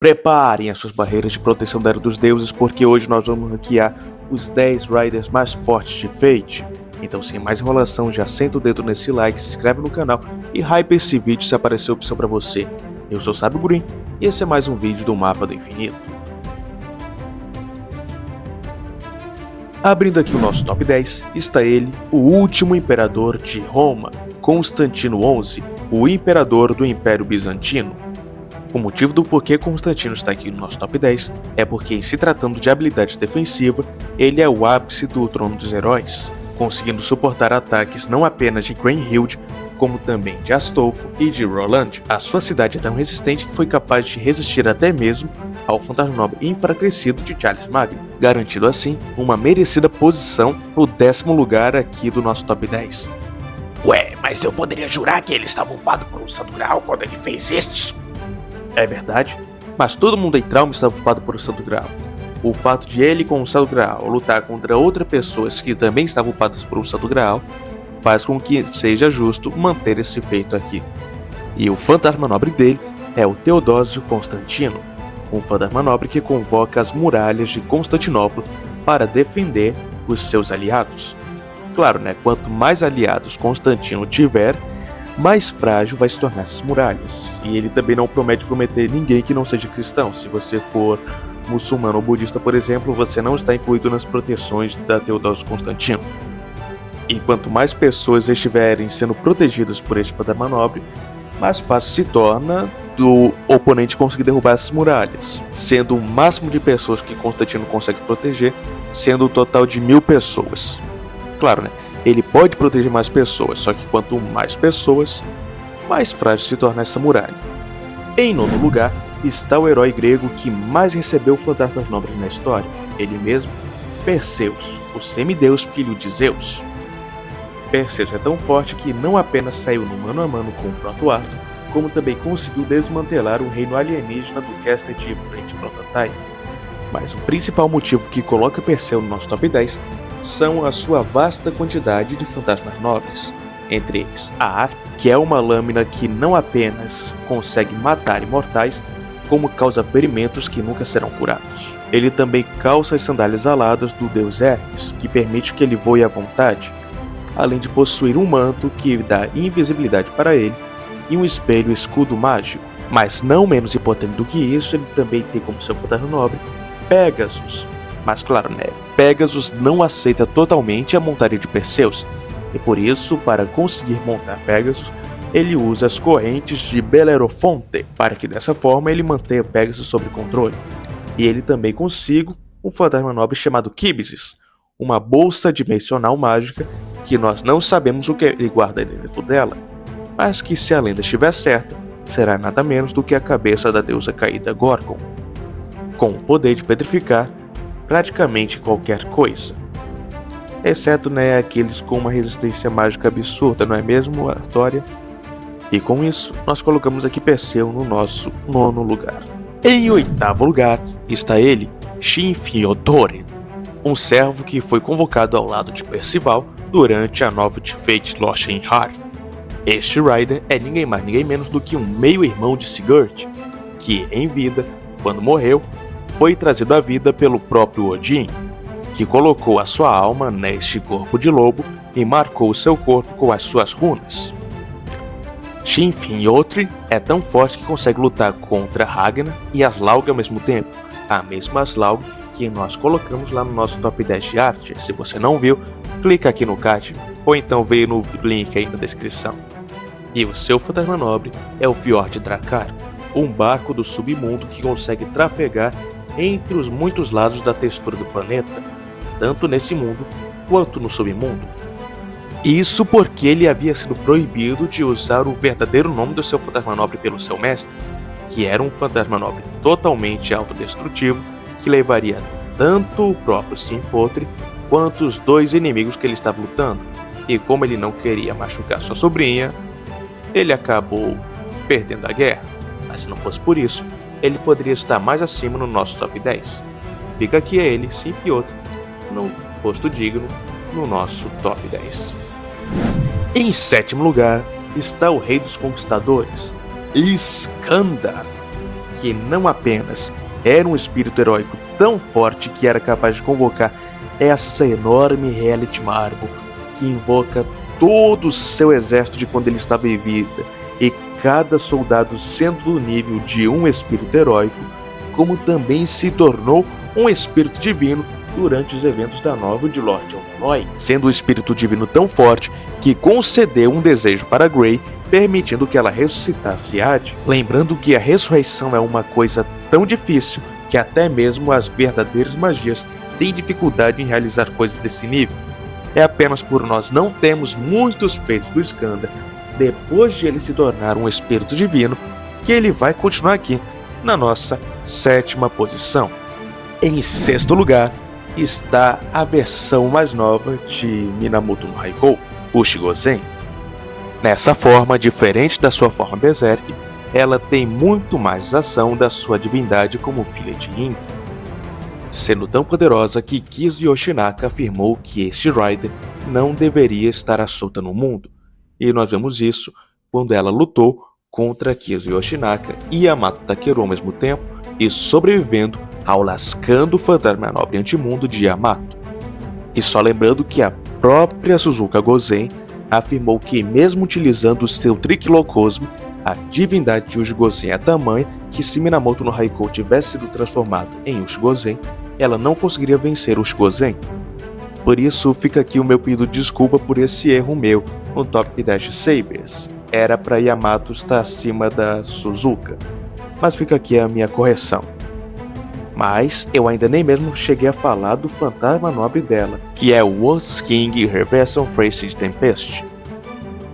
Preparem as suas barreiras de proteção da Era dos Deuses, porque hoje nós vamos ranquear os 10 Riders mais fortes de Fate. Então, sem mais enrolação, já senta o dedo nesse like, se inscreve no canal e hype esse vídeo se aparecer opção para você. Eu sou o Sábio Green e esse é mais um vídeo do Mapa do Infinito. Abrindo aqui o nosso top 10, está ele, o último imperador de Roma, Constantino XI, o imperador do Império Bizantino. O motivo do porquê Constantino está aqui no nosso top 10 é porque, em se tratando de habilidade defensiva, ele é o ápice do trono dos heróis, conseguindo suportar ataques não apenas de Kriemhild, como também de Astolfo e de Roland. A sua cidade é tão resistente que foi capaz de resistir até mesmo ao fantasma nobre enfraquecido de Charles Magno, garantindo assim uma merecida posição no 10º lugar aqui do nosso top 10. Ué, mas eu poderia jurar que ele estava upado por um Santo Graal quando ele fez isso? É verdade, mas todo mundo em Trauma estava ocupado por o Santo Graal. O fato de ele com o Santo Graal lutar contra outras pessoas que também estavam ocupadas por um Santo Graal faz com que seja justo manter esse feito aqui. E o fantasma nobre dele é o Teodósio Constantino, um fantasma nobre que convoca as muralhas de Constantinopla para defender os seus aliados. Claro, quanto mais aliados Constantino tiver, mais frágil vai se tornar essas muralhas. E ele também não promete prometer ninguém que não seja cristão. Se você for muçulmano ou budista, por exemplo, você não está incluído nas proteções da Teodósio Constantino. E quanto mais pessoas estiverem sendo protegidas por este fantasma nobre, mais fácil se torna do oponente conseguir derrubar essas muralhas, sendo o máximo de pessoas que Constantino consegue proteger, sendo um total de 1000 pessoas. Claro, ele pode proteger mais pessoas, só que quanto mais pessoas, mais frágil se torna essa muralha. Em nono lugar está o herói grego que mais recebeu fantasmas nobres na história, ele mesmo, Perseus, o semideus filho de Zeus. Perseus é tão forte que não apenas saiu no mano a mano com o Proto-Arthur, como também conseguiu desmantelar o reino alienígena do Castor de frente Prototype. Mas o principal motivo que coloca Perseus no nosso top 10 são a sua vasta quantidade de fantasmas nobres, entre eles a Ar, que é uma lâmina que não apenas consegue matar imortais, como causa ferimentos que nunca serão curados. Ele também calça as sandálias aladas do deus Hermes, que permite que ele voe à vontade, além de possuir um manto que dá invisibilidade para ele e um espelho escudo mágico. Mas não menos importante do que isso, ele também tem como seu fantasma nobre Pégasus. Mas claro, Pégasus não aceita totalmente a montaria de Perseus, e por isso, para conseguir montar Pégasus, ele usa as correntes de Belerofonte, para que dessa forma ele mantenha Pégasus sob controle. E ele também consiga um fantasma nobre chamado Kibisis, uma bolsa dimensional mágica que nós não sabemos o que ele guarda dentro dela, mas que, se a lenda estiver certa, será nada menos do que a cabeça da deusa caída Gorgon, com o poder de petrificar praticamente qualquer coisa, exceto aqueles com uma resistência mágica absurda, não é mesmo, Artória? E com isso, nós colocamos aqui Perseu no nosso nono lugar. Em oitavo lugar está ele, Shinfiothorin, um servo que foi convocado ao lado de Percival durante a nova de Fate Lost in Heart. Este Rider é ninguém mais ninguém menos do que um meio-irmão de Sigurd, que em vida, quando morreu, foi trazido à vida pelo próprio Odin, que colocou a sua alma neste corpo de lobo e marcou seu corpo com as suas runas. Shinfiothorin é tão forte que consegue lutar contra Ragnar e Aslaug ao mesmo tempo, a mesma Aslaug que nós colocamos lá no nosso top 10 de arte. Se você não viu, clica aqui no card ou então veio no link aí na descrição. E o seu fantasma nobre é o Fjord Drakkar, um barco do submundo que consegue trafegar entre os muitos lados da textura do planeta, tanto nesse mundo quanto no submundo. Isso porque ele havia sido proibido de usar o verdadeiro nome do seu fantasma nobre pelo seu mestre, que era um fantasma nobre totalmente autodestrutivo que levaria tanto o próprio Shinfiothorin quanto os dois inimigos que ele estava lutando, e como ele não queria machucar sua sobrinha, ele acabou perdendo a guerra, mas se não fosse por isso, ele poderia estar mais acima no nosso top 10. Fica aqui ele, Shinfiothorin, no posto digno, no nosso top 10. Em sétimo lugar está o rei dos conquistadores, Iskandar, que não apenas era um espírito heróico tão forte que era capaz de convocar essa enorme Reality Marble, que invoca todo o seu exército de quando ele estava em vida, e cada soldado sendo do nível de um espírito heróico, como também se tornou um espírito divino durante os eventos da novel de Lord Elroy, sendo o espírito divino tão forte que concedeu um desejo para Grey, permitindo que ela ressuscitasse Adi. Lembrando que a ressurreição é uma coisa tão difícil que até mesmo as verdadeiras magias têm dificuldade em realizar coisas desse nível. É apenas por nós não termos muitos feitos do Skandar, depois de ele se tornar um espírito divino, que ele vai continuar aqui na nossa 7ª posição. Em 6º lugar está a versão mais nova de Minamoto no Haikou, o Shigozen. Nessa forma, diferente da sua forma Berserk, ela tem muito mais ação da sua divindade como filha de Indra, sendo tão poderosa que Kizu Yoshinaka afirmou que este Rider não deveria estar à solta no mundo, e nós vemos isso quando ela lutou contra Kizu Yoshinaka e Yamato Takeru ao mesmo tempo, e sobrevivendo ao lascando fantasma nobre antimundo de Yamato. E só lembrando que a própria Suzuka Gozen afirmou que mesmo utilizando o seu Triclocosmo, a divindade de Uchigozen é tamanha que se Minamoto no Haikou tivesse sido transformada em Uchigozen, ela não conseguiria vencer Uchigozen. Por isso fica aqui o meu pedido de desculpa por esse erro meu no top 10 de Sabers. Era para Yamato estar acima da Suzuka, mas fica aqui a minha correção. Mas eu ainda nem mesmo cheguei a falar do fantasma nobre dela, que é o Os King Reversion Face Tempest,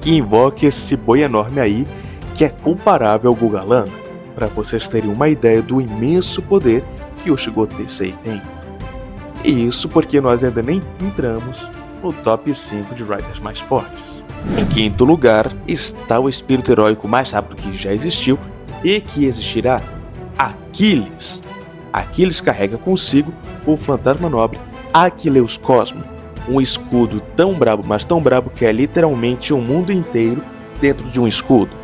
que invoca esse boi enorme aí, que é comparável ao Gugalana, para vocês terem uma ideia do imenso poder que o Shigotensei tem. E isso porque nós ainda nem entramos no top 5 de Riders mais fortes. Em 5º lugar está o espírito heróico mais rápido que já existiu e que existirá, Aquiles. Aquiles carrega consigo o fantasma nobre Aquileus Cosmo, um escudo tão brabo, mas tão brabo que é literalmente um mundo inteiro dentro de um escudo,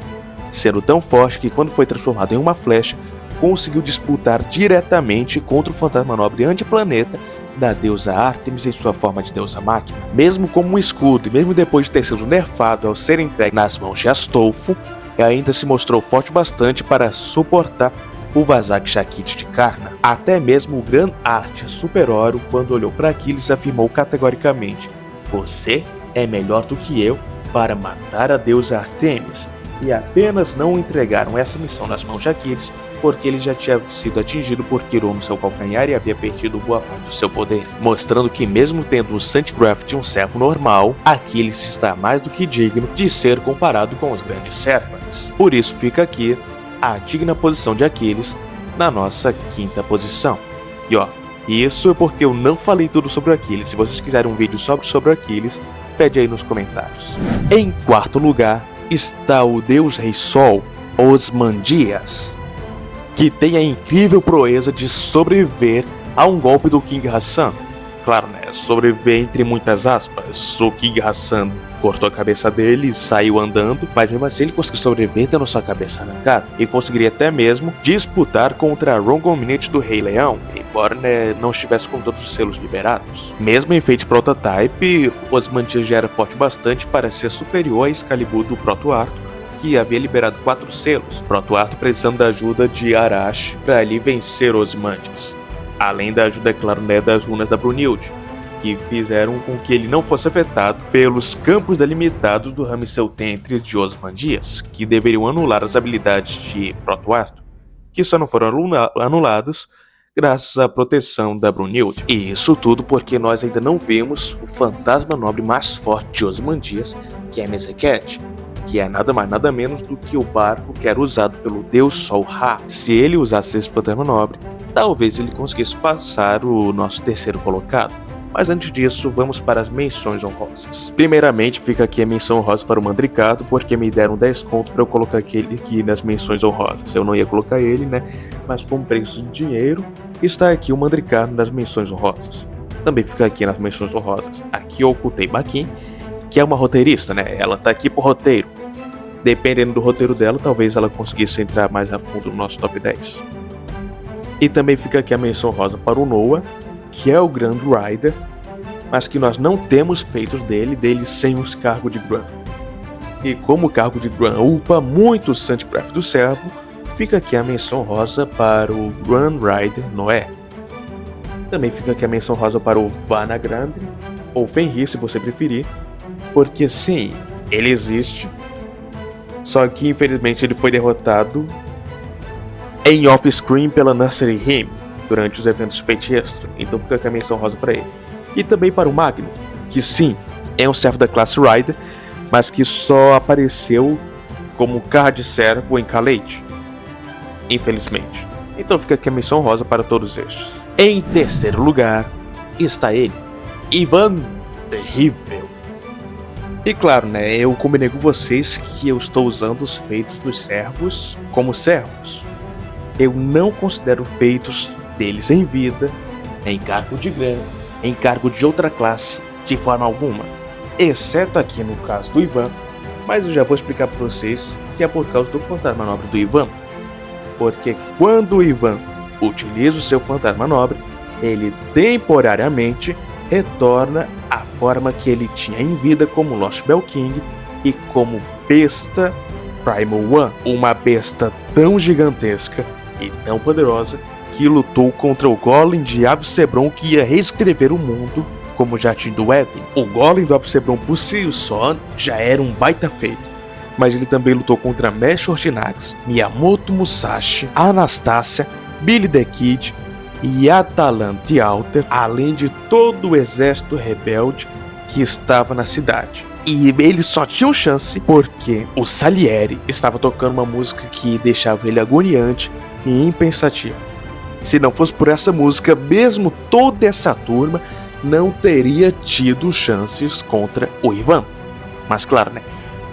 sendo tão forte que quando foi transformado em uma flecha, conseguiu disputar diretamente contra o fantasma nobre antiplaneta da deusa Artemis em sua forma de deusa máquina. Mesmo como um escudo e mesmo depois de ter sido nerfado ao ser entregue nas mãos de Astolfo, ainda se mostrou forte bastante para suportar o Vazak Shakit de Karna. Até mesmo o Grand Arte Super-Oro, quando olhou para Aquiles, afirmou categoricamente: "Você é melhor do que eu para matar a deusa Artemis", e apenas não entregaram essa missão nas mãos de Aquiles porque ele já tinha sido atingido por Quirón no seu calcanhar e havia perdido boa parte do seu poder, mostrando que mesmo tendo o Santgraph de um servo normal, Aquiles está mais do que digno de ser comparado com os grandes Servants. Por isso fica aqui a digna posição de Aquiles na nossa 5ª posição. E ó, isso é porque eu não falei tudo sobre o Aquiles. Se vocês quiserem um vídeo sobre o Aquiles, pede aí nos comentários. Em 4º lugar está o Deus Rei Sol, Osmandias, que tem a incrível proeza de sobreviver a um golpe do King Hassan. Claro, né? Sobreviver entre muitas aspas. O King Hassan cortou a cabeça dele e saiu andando, mas mesmo assim ele conseguiu sobreviver tendo sua cabeça arrancada, e conseguiria até mesmo disputar contra a Rongominate do Rei Leão, embora né, não estivesse com todos os selos liberados. Mesmo em Fate Prototype, Osmandias já era forte bastante para ser superior a Excalibur do Proto-Arthur, que havia liberado 4 selos, Proto-Arthur precisando da ajuda de Arash para ali vencer Osmandias, além da ajuda, é claro, né, das runas da Brunilde, que fizeram com que ele não fosse afetado pelos campos delimitados do Ramsel Tentri de Osmandias, que deveriam anular as habilidades de Proto-Arthur, que só não foram anulados graças à proteção da Brunilde. E isso tudo porque nós ainda não vimos o fantasma nobre mais forte de Osmandias, que é Meseket, que é nada mais nada menos do que o barco que era usado pelo deus Sol Ra. Se ele usasse esse fantasma nobre, talvez ele conseguisse passar o nosso 3º colocado. Mas antes disso, vamos para as menções honrosas. Primeiramente, fica aqui a menção honrosa para o Mandricato, porque me deram 10 conto para eu colocar aquele aqui nas menções honrosas. Eu não ia colocar ele, né? Mas com preço de dinheiro, está aqui o Mandricato nas menções honrosas. Também fica aqui nas menções honrosas. Aqui eu ocultei Baquin, que é uma roteirista, né? Ela tá aqui por roteiro. dependendo do roteiro dela, talvez ela conseguisse entrar mais a fundo no nosso top 10. E também fica aqui a menção rosa para o Noah, que é o Grand Rider, mas que nós não temos feitos dele sem os cargos de Gran. E como o cargo de Gran upa muito o Sandcraft do servo, fica aqui a menção rosa para o Grand Rider Noé. Também fica aqui a menção rosa para o Vanagrandri, ou Fenrir se você preferir, porque sim, ele existe, só que infelizmente ele foi derrotado em off-screen pela Nursery Hymn durante os eventos de Fate Extra, então fica aqui a menção rosa para ele. E também para o Magnum, que sim, é um servo da classe Rider, mas que só apareceu como card servo em Kaleid, infelizmente. Então fica aqui a menção rosa para todos estes. Em terceiro lugar está ele, Ivan Terrível. E claro, né, eu combinei com vocês que eu estou usando os feitos dos servos como servos. Eu não considero feitos deles em vida, em cargo de Gran, em cargo de outra classe, de forma alguma. Exceto aqui no caso do Ivan, mas eu já vou explicar para vocês que é por causa do fantasma nobre do Ivan. Porque quando o Ivan utiliza o seu fantasma nobre, ele temporariamente retorna à forma que ele tinha em vida como Lost Bell King e como besta Primal One, uma besta tão gigantesca e tão poderosa que lutou contra o Golem de Avsebron que ia reescrever o mundo como o Jardim do Éden. O Golem do Avsebron por si só já era um baita feito, mas ele também lutou contra Mesh Orginax, Miyamoto Musashi, Anastasia, Billy the Kid e Atalante Alter, além de todo o exército rebelde que estava na cidade. E eles só tinham chance porque o Salieri estava tocando uma música que deixava ele agoniante e impensativo. Se não fosse por essa música, mesmo toda essa turma não teria tido chances contra o Ivan. Mas claro, né?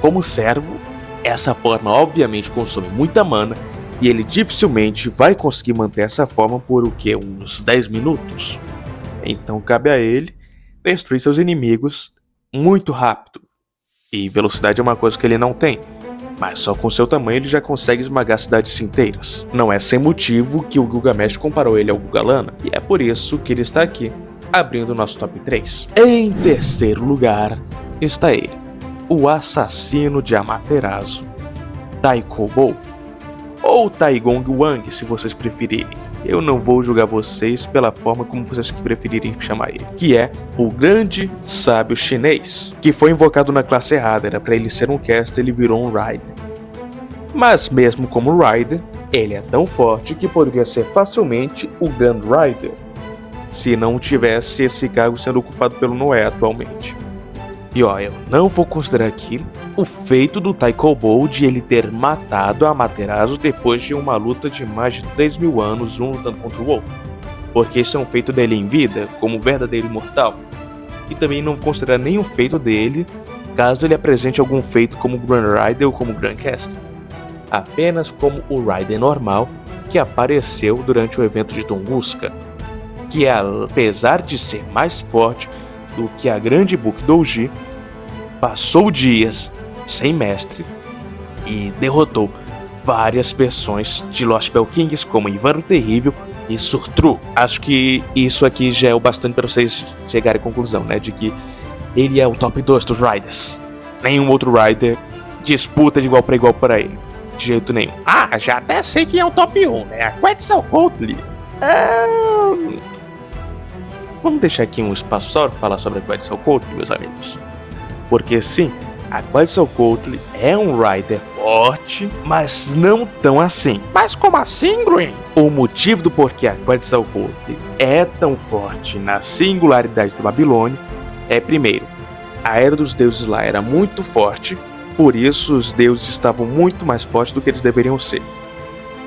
Como servo, essa forma obviamente consome muita mana e ele dificilmente vai conseguir manter essa forma por o que? Uns 10 minutos. Então cabe a ele destruir seus inimigos muito rápido. E velocidade é uma coisa que ele não tem, mas só com seu tamanho ele já consegue esmagar cidades inteiras. Não é sem motivo que o Gilgamesh comparou ele ao Gugalana, e é por isso que ele está aqui, abrindo o nosso top 3. Em terceiro lugar está ele, o assassino de Amaterasu, Taikobo, ou Taigong Wang se vocês preferirem. Eu não vou julgar vocês pela forma como vocês preferirem chamar ele, que é o grande sábio chinês, que foi invocado na classe errada, era para ele ser um caster, ele virou um rider. Mas mesmo como rider, ele é tão forte que poderia ser facilmente o Grand Rider, se não tivesse esse cargo sendo ocupado pelo Noé atualmente. E ó, eu não vou considerar aqui o feito do Taikobo de ele ter matado a Amaterasu depois de uma luta de mais de 3.000 anos, um lutando contra o outro, porque isso é um feito dele em vida, como verdadeiro imortal. E também não vou considerar nenhum feito dele caso ele apresente algum feito como Grand Rider ou como Grand Caster, apenas como o Rider normal que apareceu durante o evento de Tunguska, que apesar de ser mais forte do que a grande Book Douji, passou dias sem mestre e derrotou várias versões de Lost Bell Kings como Ivan o Terrível e Surtru. Acho que isso aqui já é o bastante para vocês chegarem à conclusão, né, de que ele é o top 2 dos Riders. Nenhum outro Rider disputa de igual para igual para ele, de jeito nenhum. Ah, já até sei que é o top 1, né? A Quetzalcoatl. Vamos deixar aqui um espaço só para falar sobre a Quetzalcoatl, meus amigos. Porque sim, a Quetzalcoatl é um Rider forte, mas não tão assim. Mas como assim, Green? O motivo do porquê a Quetzalcoatl é tão forte na singularidade da Babilônia é, primeiro, a Era dos Deuses lá era muito forte, por isso os deuses estavam muito mais fortes do que eles deveriam ser.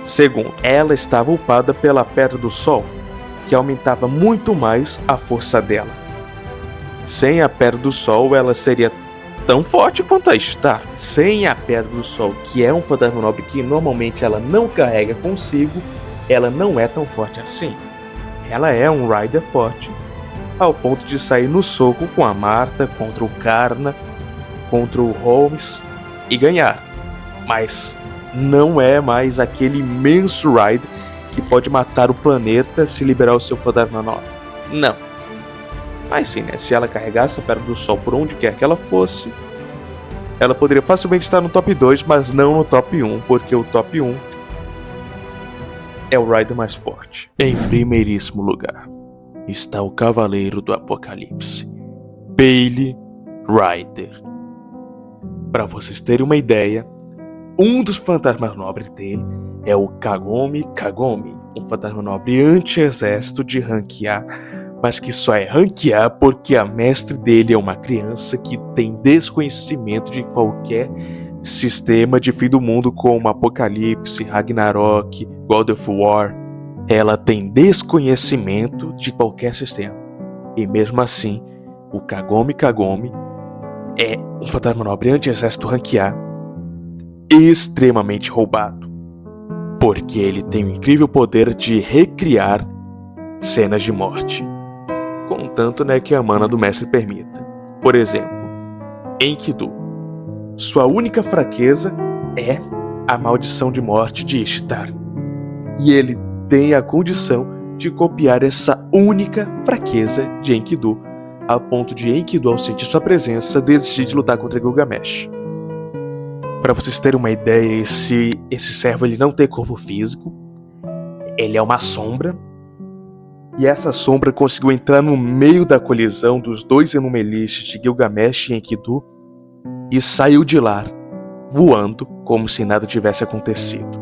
Segundo, ela estava upada pela Pedra do Sol, que aumentava muito mais a força dela. Sem a Pedra do Sol, ela seria tão forte quanto a Star. Sem a Pedra do Sol, que é um fantasma nobre que normalmente ela não carrega consigo, ela não é tão forte assim. Ela é um Rider forte, ao ponto de sair no soco com a Marta, contra o Karna, contra o Holmes e ganhar. mas não é mais aquele imenso Raiden que pode matar o planeta se liberar o seu fantasma nobre. Não. Mas sim, né? Se ela carregasse a Pedra do Sol por onde quer que ela fosse, ela poderia facilmente estar no top 2, mas não no top 1, porque o top 1 é o Raiden mais forte. Em primeiríssimo lugar está o Cavaleiro do Apocalipse, Pale Rider. Para vocês terem uma ideia, um dos fantasmas nobres dele é o Kagome Kagome, um fantasma nobre anti-exército de rank A, mas que só é rank A porque a mestre dele é uma criança que tem desconhecimento de qualquer sistema de fim do mundo como Apocalipse, Ragnarok, God of War. Ela tem desconhecimento de qualquer sistema. E mesmo assim, o Kagome Kagome é um fantasma nobre anti-exército rank A extremamente roubado. Porque ele tem o incrível poder de recriar cenas de morte. Contanto, né, que a mana do mestre permita. Por exemplo, Enkidu. Sua única fraqueza é a maldição de morte de Ishtar. E ele tem a condição de copiar essa única fraqueza de Enkidu, a ponto de Enkidu, ao sentir sua presença, desistir de lutar contra Gilgamesh. Para vocês terem uma ideia, esse servo ele não tem corpo físico, ele é uma sombra, e essa sombra conseguiu entrar no meio da colisão dos dois Enumelists de Gilgamesh e Enkidu e saiu de lá, voando como se nada tivesse acontecido.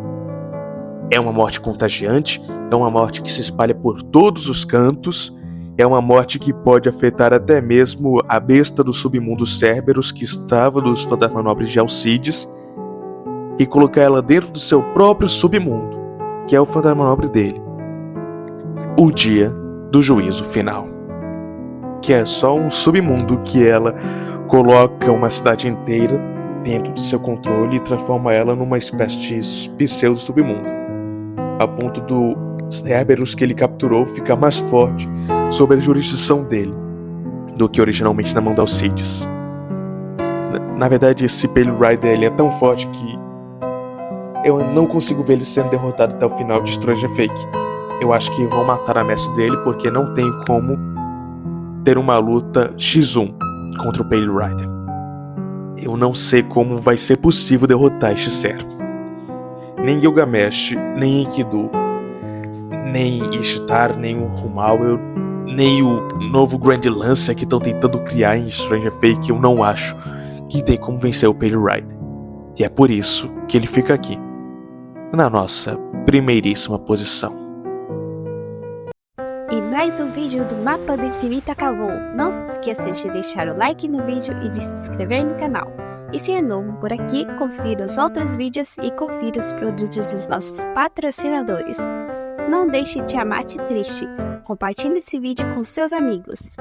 É uma morte contagiante, é uma morte que se espalha por todos os cantos, é uma morte que pode afetar até mesmo a besta do submundo Cerberus que estava dos fantasmas nobres de Alcides e colocar ela dentro do seu próprio submundo, que é o fantasma nobre dele. O dia do juízo final, que é só um submundo que ela coloca uma cidade inteira dentro de seu controle e transforma ela numa espécie de pseudo-submundo, a ponto do Cerberus que ele capturou ficar mais forte sob a jurisdição dele do que originalmente na mão de Alcides. Na verdade, esse Pale Rider ele é tão forte que eu não consigo ver ele sendo derrotado até o final de Stranger Fake. Eu acho que vão matar a mestre dele porque não tem como ter uma luta X1 contra o Pale Rider. Eu não sei como vai ser possível derrotar este servo. Nem Gilgamesh, nem Enkidu, nem Ishtar, nem o Rumal, nem o novo Grand Lancer que estão tentando criar em Stranger Fake, eu não acho que tem como vencer o Pale Rider. E é por isso que ele fica aqui, na nossa primeiríssima posição. E mais um vídeo do Mapa do Infinito acabou. Não se esqueça de deixar o like no vídeo e de se inscrever no canal. E se é novo por aqui, confira os outros vídeos e confira os produtos dos nossos patrocinadores. Não deixe Tiamat triste. Compartilhe esse vídeo com seus amigos.